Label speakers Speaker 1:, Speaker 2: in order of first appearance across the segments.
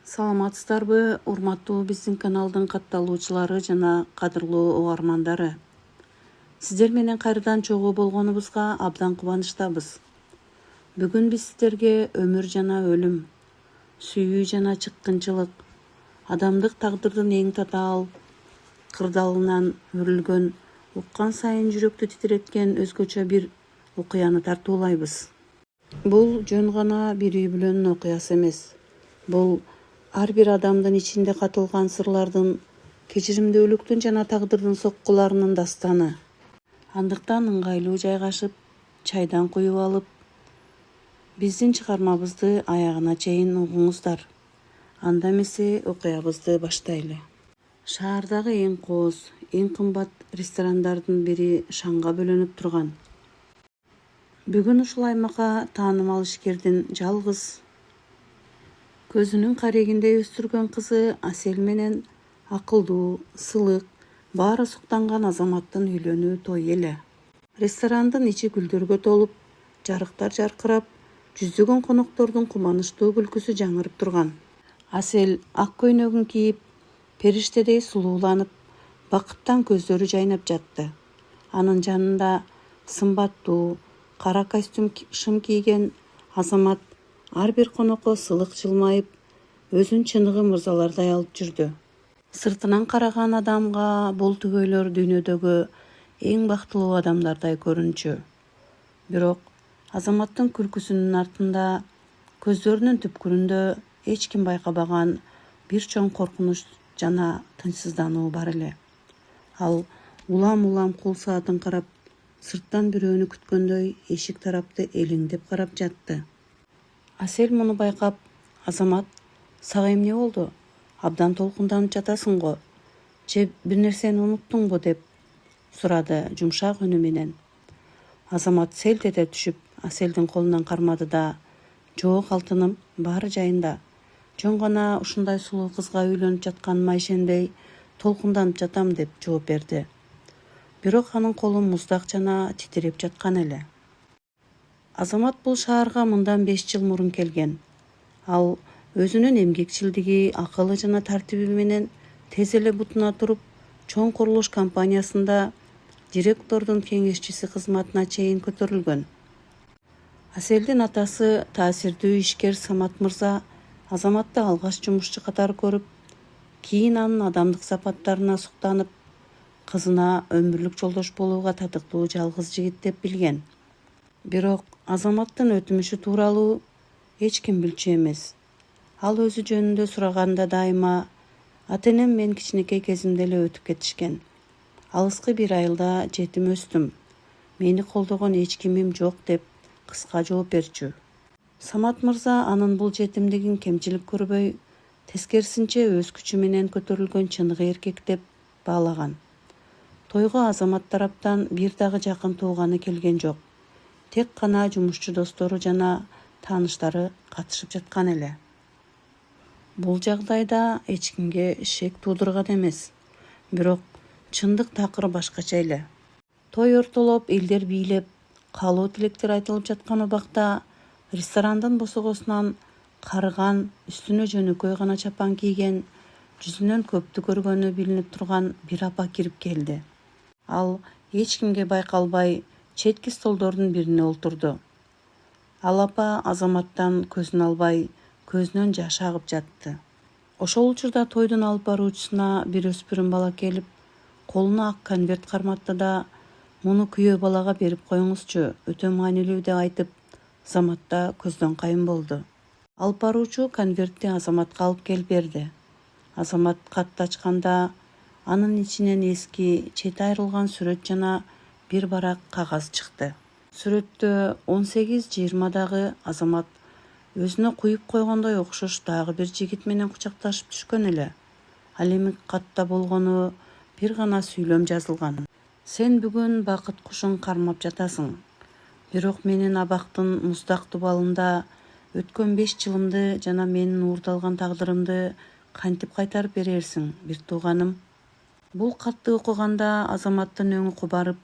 Speaker 1: Саламатсыздарбы, урматтуу биздин каналдын катталуучулары жана кадырлуу угармандары. Сиздер менен кайрадан чогуу болгонубузга абдан кубанычтабыз. Бүгүн биз сиздерге өмүр жана өлүм, сүйүү жана чыккынчылык, адамдык тагдырдын эң татаал кырдаалынан өрүлгөн, уккан сайын жүрөктү титиреткен өзгөчө бир окуяны тартуулайбыз. Бул жөн гана бир үй бүлөнүн окуясы эмес. Бул ар бир адамдын ичинде катылган сырлардын, кечиримдүүлүктүн жана тагдырдын соккуларынын дастаны. Андыктан ыңгайлуу жайгашып, чайдан куюп алып, биздин чыгармабызды аягына чейин угуңуздар. Анда эмесе окуябызды баштайлы. Шаардагы эң кооз, эң кымбат ресторандардын бири шаңга бөлөнүп турган. Бүгүн ушул аймакка таанымал ишкердин жалгыз көзүнүн карегинде өстүргөн кызы Асель менен акылдуу, сылык, баары суктанган Азаматтын үйлөнүү той эле. Ресторандын ичи гүлдөргө толуп, жарыктар жаркырап, жүздөгөн коноктордун кубанычтуу күлкүсү жаңырып турган. Асель ак көйнөгүн кийип, периштедей сулууланып, бакыттан көздөрү жайнап жатты. Анын жанында сымбаттуу, кара костюм шым кийген Азамат ар бир конокко сылык жылмайып, өзүн чыныгы мырзалардай алып жүрдү. Сыртынан караган адамга бул түгөйлөр дүйнөдөгү эң бактылуу адамдардай көрүнчү. Бирок Азаматтын күлкүсүнүн артында, көздөрүнүн түпкүрүндө эч ким байкабаган бир чоң коркунуч жана тынчсыздануу бар эле. Ал улам кол саатын карап, сырттан бирөөнү күткөндөй эшик тарапты элеңдеп карап жатты. Асель муну байкап: "Азамат, сага эмне болду? Абдан толкунданып жатасың го. Же бир нерсени унуттуңбу?" деп сурады жумшак үнү менен. Азамат селт эте түшүп, Аселдин колунан кармады да: "Жок алтыным, баары жайында. Жөн гана ушундай сулуу кызга үйлөнүп жатканыма ишенбей, толкунданып жатам" деп жооп берди. Бирок анын колу муздак жана титиреп жаткан эле. Азамат бул шаарга мындан 5 жыл мурун келген. Ал өзүнүн эмгекчилдиги, акылы жана тартиби менен тез эле бутуна туруп, чоң курулуш компаниясында директордун кеңешчиси кызматына чейин көтөрүлгөн. Аселдин атасы таасирдүү ишкер Самат мырза Азаматты алгач жумушчу катары көрүп, кийин анын адамдык сапаттарына суктанып, кызына өмүрлүк жолдош болууга татыктуу жалгыз жигит деп билген. Бирок Азаматтын өтмүшү тууралуу эч ким билчү эмес. Ал өзү жөнүндө сураганда дайыма: "Ата-энем мен кичинекей кезимде эле өтүп кетишкен. Алыскы бир айылда жетим өстүм. Мени колдогон эч кимим жок" деп кыска жооп берчү. Самат мырза анын бул жетимдигин кемчилик көрбөй, тескерисинче өз күчү менен көтөрүлгөн чыныгы эркек деп баалаган. Тойго Азамат тараптан бир дагы жакын тууганы келген жок. Тек гана жумушчу достору жана тааныштары катышып жаткан эле. Бул жагдайда эч кимге шек туудурган эмес. Бирок чындык такыр башкача эле. Той ортолоп, элдер бийлеп, каалоо тилектер айтылып жаткан убакта ресторандын босогосунан карыган, үстүнө жөнөкөй гана чапан кийген, жүзүнөн көптү көргөнү билинип турган бир апа кирип келди. Ал эч кимге байкалбай четки столдордун бирине олтурду. Ал апа Азаматтан көзүн албай, көзүнөн жаш агып жатты. Ошол учурда тойдун алып баруучусуна бир өспүрүм бала келип, колуна ак конверт карматты да: "Муну күйөө балага берип коюңузчу, өтө маанилүү" деп айтып, Азаматта көздөн кайын болду. Алып баруучу конвертти Азаматка алып келип берди. Азамат катты ачканда, анын ичинен эски, чети айрылган сүрөт жана бир барак кагаз чыкты. Сүрөттө 18-20дагы Азамат өзүнө куюп койгондой окшош дагы бир жигит менен кучакташып түшкөн эле. Ал эми катта болгону бир гана сүйлөм жазылган: "Сен бүгүн бакыт кушун кармап жатасың. Бирок менин абактын муздак дубалында өткөн 5 жылымды жана менин уурдалган тагдырымды кантип кайтарып берерсиң, бир тууганым?" Бул катты окуганда Азаматтын өңү кубарып,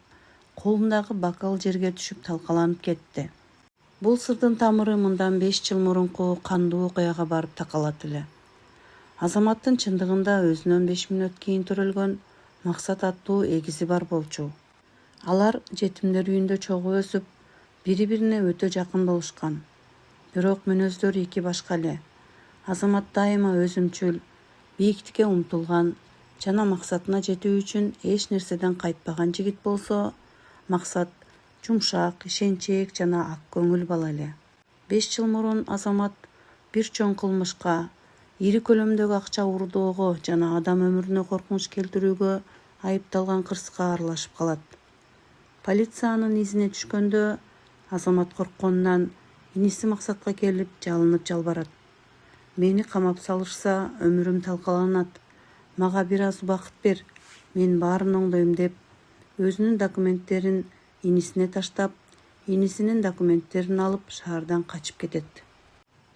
Speaker 1: колундагы бокал жерге түшүп талкаланып кетти. Бул сырдын тамыры мындан 5 жыл мурунку кандуу окуяга барып такалат эле. Азаматтын чындыгында өзүнөн 5 мүнөт кийин төрөлгөн Максат аттуу эгизи бар болчу. Алар жетимдер үйүндө чогуу өсүп, бири-бирине өтө жакын болушкан. Бирок мүнөздөрү эки башка эле. Азамат дайыма өзүмчүл, бийиктикке умтулган жана максатына жетүү үчүн эч нерседен кайтпаган жигит болсо, Максат жумшак, ишенчээк жана ак көңүл бала эле. 5 жыл мурун Азамат бир чоң кылмышка, ири көлөмдөгү акча уурдоого жана адам өмүрүнө коркунуч келтирүүгө айыпталган кырсыкка аралашып калат. Полициянын изине түшкөндө Азамат коркконунан иниси Максатка келип жалынып жалбарат. Мени камап салышса, өмүрүм талкаланат. Мага бир аз убакыт бер, мен баарын оңдойм деп, өзүнүн документтерин инисине таштап, инисинин документтерин алып шаардан качып кетет.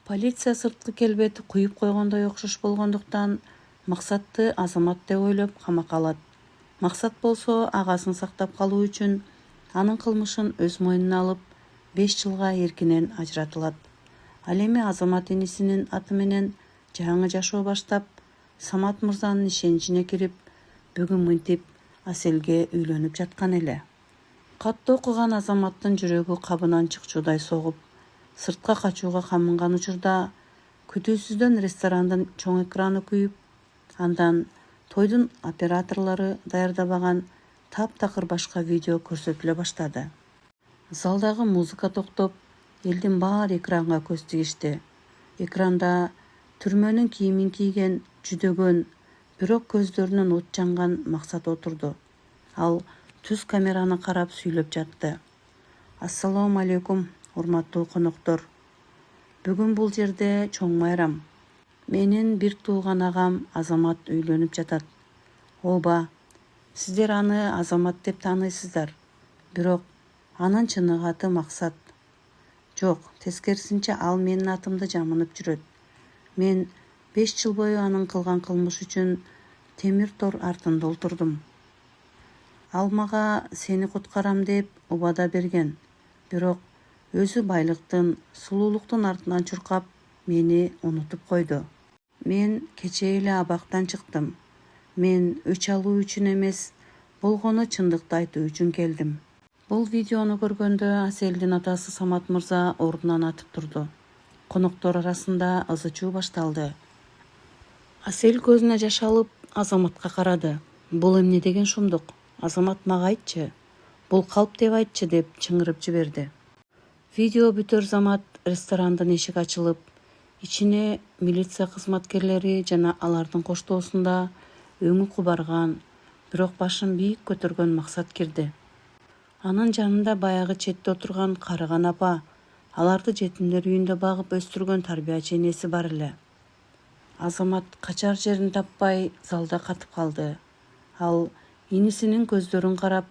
Speaker 1: Полиция сырткы келбети куюп койгондой окшош болгондуктан Максатты Азамат деп ойлоп камакка алат. Максат болсо агасын сактап калуу үчүн анын кылмышын өз мойнуна алып 5 жылга эркинен ажыратылат. Ал эми Азамат инисинин аты менен жаңы жашоо баштап, Самат мырзанын ишеничине кирип, бүгүн мынтип Аселге үйлөнүп жаткан эле. Катты окуган Азаматтын жүрөгү кабынан чыкчуудай согуп, сыртка качууга камынган учурда күтүүсүздөн ресторандын чоң экраны күйүп, андан тойдун операторлору даярдабаган таптакыр башка видео көрсөтүлө баштады. Залдагы музыка токтоп, элдин баары экранга көз тигишти. Экранда түрмөнүн кийимин кийген, жүдөгөн, бирок көздөрүнөн от жанган Максат отурду. Ал түз камераны карап сүйлөп жатты. Ассалому алейкум, урматтуу коноктор. Бүгүн бул жерде чоң майрам. Менин бир тууган агам Азамат үйлөнүп жатат. Ооба, сиздер аны Азамат деп тааныйсыздар. Бирок анын чыныгы аты Максат. Жок, тескерисинче ал менин атымды жамынып жүрөт. Мен 5 жыл бою анын кылган кылмыш үчүн темир тор артында олтурдум. Ал мага сени куткарам деп убада берген. Бирок өзү байлыктын, сулуулуктун артынан чуркап, мени унутуп койду. Мен кечээ эле абактан чыктым. Мен өч алуу үчүн эмес, болгону чындыкты айтуу үчүн келдим. Бул видеону көргөндө Аселдин атасы Самат мырза ордунан атып турду. Коноктор арасында ызы-чуу башталды. Асел көзүнө жаш алып Азаматка карады. Бул эмне деген шумдук? Азамат мага айтчы. Бул калп деп айтчы деп чыңырып жиберди. Видео бүтөр замат ресторандын эшиги ачылып, ичине милиция кызматкерлери жана алардын коштоосунда өңү кубарган, бирок башын бийик көтөргөн Максат кирди. Анын жанында баягы четте отурган карыган апа, аларды жетимдер үйүндө багып өстүргөн тарбиячы энеси бар эле. Азамат качар жерин таппай залда катып калды. Ал инисинин көздөрүн карап,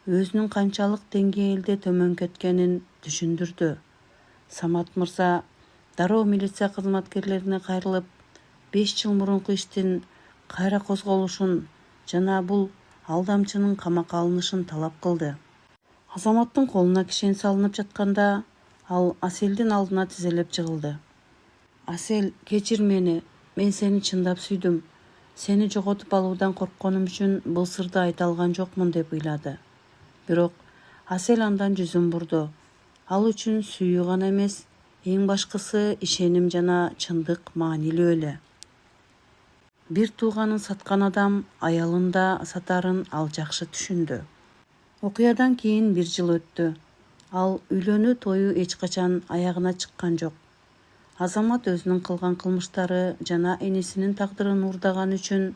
Speaker 1: өзүнүн канчалык деңгээлде төмөн кеткенин түшүндүрдү. Самат мырза дароо милиция кызматкерлерине кайрылып, 5 жыл мурунку иштин кайра козголушун жана бул алдамчынын камакка алынышын талап кылды. Азаматтын колуна кишен салынып жатканда, ал Аселдин алдына тизелеп жыгылды. Асел, кечир мени, мен сени чындап сүйдүм. Сени жоготуп алуудан коркконум үчүн бул сырды айта алган жокмун деп ыйлады. Бирок Асел андан жүзүн бурду. Ал үчүн сүйүү гана эмес, эң башкысы ишеним жана чындык маанилүү эле. Бир тууганын саткан адам аялын да сатарын ал жакшы түшүндү. Окуядан кийин 1 жыл өттү. Ал үйлөнүү тою эч качан аягына чыккан жок. Азамат өзүнүн кылган кылмыштары жана энесинин тагдырын уурдаган үчүн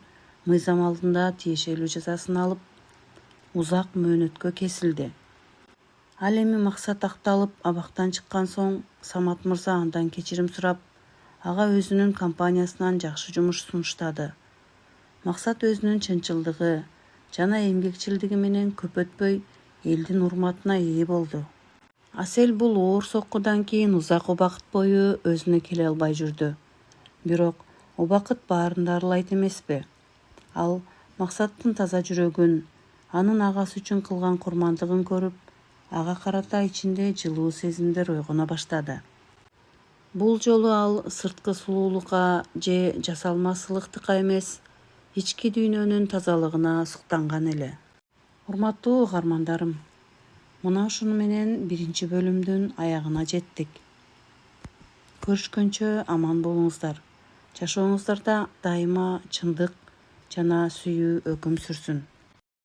Speaker 1: мыйзам алдында тиешелүү жазасын алып, узак мөөнөткө кесилди. Ал эми Максат акталып абактан чыккан соң Самат мырза андан кечирим сурап, ага өзүнүн компаниясынан жакшы жумуш сунуштады. Максат өзүнүн чынчылдыгы жана эмгекчилдиги менен көп өтпөй элдин урматына ээ болду. Асел бул оор соккудан кийин узак убакыт бою өзүнө келе албай жүрдү. Бирок убакыт баарын дарылайт эмеспи? Ал Максаттын таза жүрөгүн, анын агасы үчүн кылган курмандыгын көрүп, ага карата ичинде жылуу сезимдер ойгоно баштады. Бул жолу ал сырткы сулуулукка же жасалмасылыктыкка эмес, ички дүйнөнүн тазалыгына суктанган эле. Урматтуу угармандарым, мына ушуну менен биринчи бөлүмдүн аягына жеттик. Көрүшкөнчө аман болуңуздар. Жашооңуздарда дайыма чындык жана сүйүү өкүм сүрсүн.